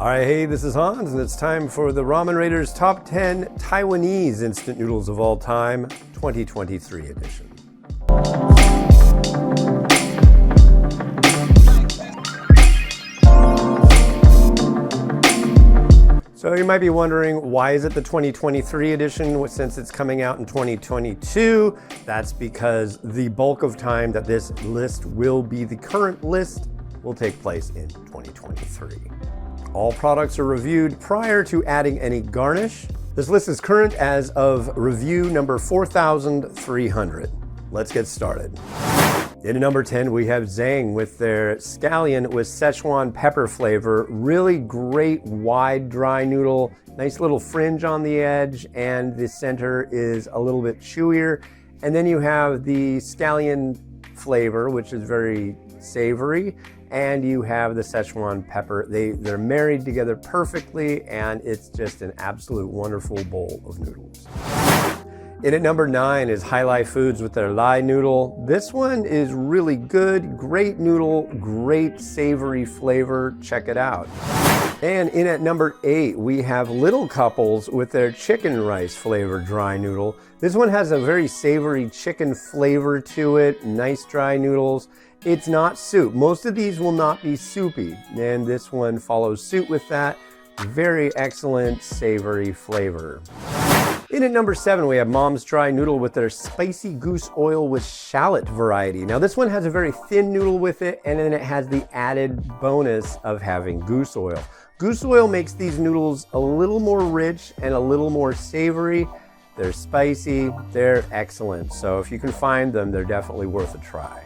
All right, hey, this is Hans, and it's time for the Ramen Raiders Top 10 Taiwanese Instant Noodles of All Time, 2023 edition. So you might be wondering, why is it the 2023 edition since it's coming out in 2022? That's because the bulk of time that this list will be the current list will take place in 2023. All products are reviewed prior to adding any garnish. This list is current as of review number 4,300. Let's get started. In at number 10, we have Zhang with their Scallion with Sichuan pepper flavor. Really great wide dry noodle, nice little fringe on the edge, and the center is a little bit chewier. And then you have the Scallion flavor, which is very savory, and you have the Sichuan pepper. They're married together perfectly, and it's just an absolute wonderful bowl of noodles. In at number 9 is Hi-Lai Foods with their Lai noodle. This one is really good, great noodle, great savory flavor. Check it out. And in at number 8, we have Little Couples with their chicken rice flavored dry noodle. This one has a very savory chicken flavor to it, nice dry noodles. It's not soup. Most of these will not be soupy, and this one follows suit with that. Very excellent savory flavor. In at number 7, we have Momos Dry Noodle with their spicy goose oil with shallot variety. Now this one has a very thin noodle with it, and then it has the added bonus of having goose oil. Goose oil makes these noodles a little more rich and a little more savory. They're spicy, they're excellent. So if you can find them, they're definitely worth a try.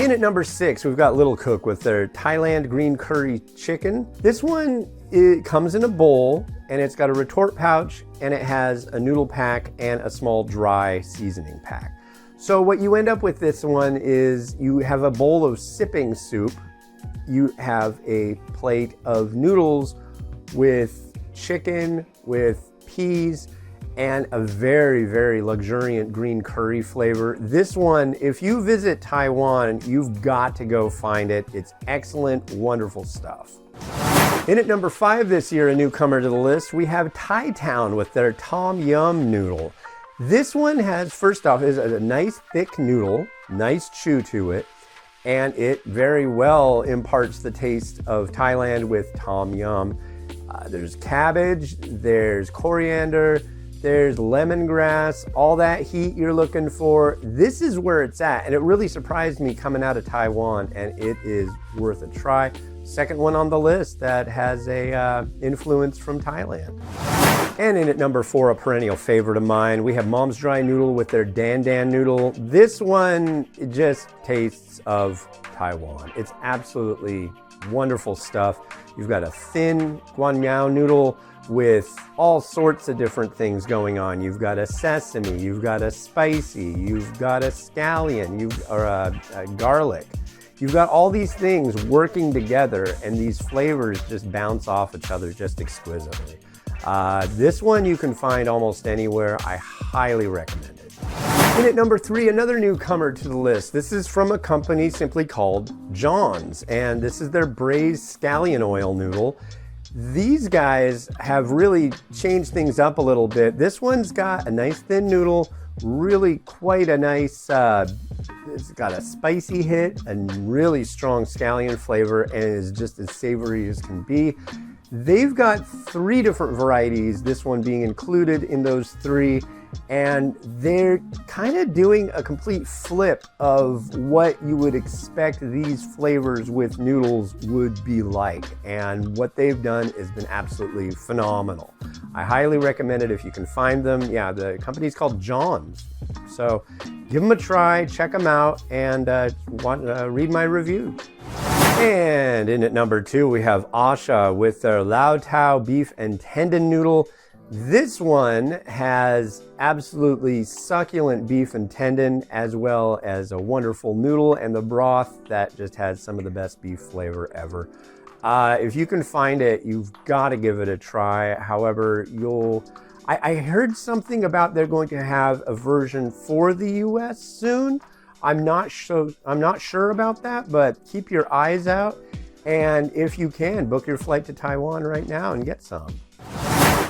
In at number 6, we've got Little Cook with their Thailand green curry chicken. This one, it comes in a bowl, and it's got a retort pouch, and it has a noodle pack and a small dry seasoning pack. So what you end up with this one is you have a bowl of sipping soup, you have a plate of noodles with chicken, with peas, and a very, very luxuriant green curry flavor. This one, if you visit Taiwan, you've got to go find it. It's excellent, wonderful stuff. In at number 5 this year, a newcomer to the list, we have Thai Town with their Tom Yum noodle. This one has, first off, is a nice thick noodle, nice chew to it, and it very well imparts the taste of Thailand with Tom Yum. There's cabbage, there's coriander, there's lemongrass, all that heat you're looking for. This is where it's at, and it really surprised me coming out of Taiwan, and it is worth a try. Second one on the list that has a influence from Thailand. And in at number 4, a perennial favorite of mine, we have Momos Dry Noodle with their Dan noodle. This one, it just tastes of Taiwan. It's absolutely wonderful stuff. You've got a thin guanyao noodle with all sorts of different things going on. You've got a sesame, you've got a spicy, you've got a scallion, or a garlic. You've got all these things working together, and these flavors just bounce off each other just exquisitely. This one you can find almost anywhere. I highly recommend it. In at number 3, another newcomer to the list. This is from a company simply called John's, and this is their Braised Scallion oil noodle. These guys have really changed things up a little bit. This one's got a nice thin noodle, really quite a nice, it's got a spicy hit, a really strong scallion flavor, and is just as savory as can be. They've got 3 different varieties, this one being included in those 3, and they're kind of doing a complete flip of what you would expect these flavors with noodles would be like, and what they've done has been absolutely phenomenal. I highly recommend it if you can find them. Yeah, the company's called John's, so give them a try, check them out, and read my review. And in at number 2, we have A-Sha with their LaoTao beef and tendon noodle. This one has absolutely succulent beef and tendon, as well as a wonderful noodle and the broth that just has some of the best beef flavor ever. If you can find it, you've got to give it a try. However, I heard something about they're going to have a version for the US soon. I'm not sure about that, but keep your eyes out. And if you can, book your flight to Taiwan right now and get some.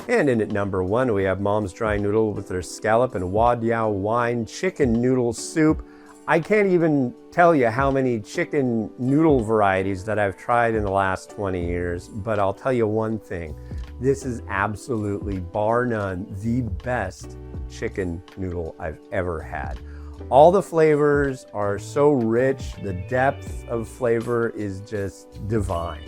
And in at number 1, we have Momos Dry Noodle with their scallop and Diao wine chicken noodle soup. I can't even tell you how many chicken noodle varieties that I've tried in the last 20 years, but I'll tell you one thing. This is absolutely, bar none, the best chicken noodle I've ever had. All the flavors are so rich, the depth of flavor is just divine.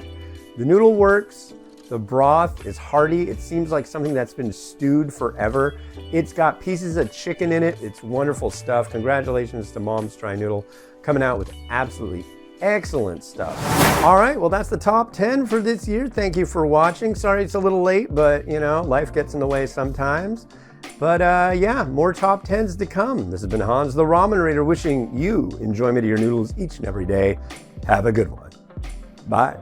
The noodle works, the broth is hearty, it seems like something that's been stewed forever. It's got pieces of chicken in it, it's wonderful stuff. Congratulations to Momos Dry Noodle, coming out with absolutely excellent stuff. All right, well that's the top 10 for this year. Thank you for watching. Sorry it's a little late, but you know, life gets in the way sometimes. But yeah, more top 10s to come. This has been Hans the Ramen Raider wishing you enjoyment of your noodles each and every day. Have a good one. Bye.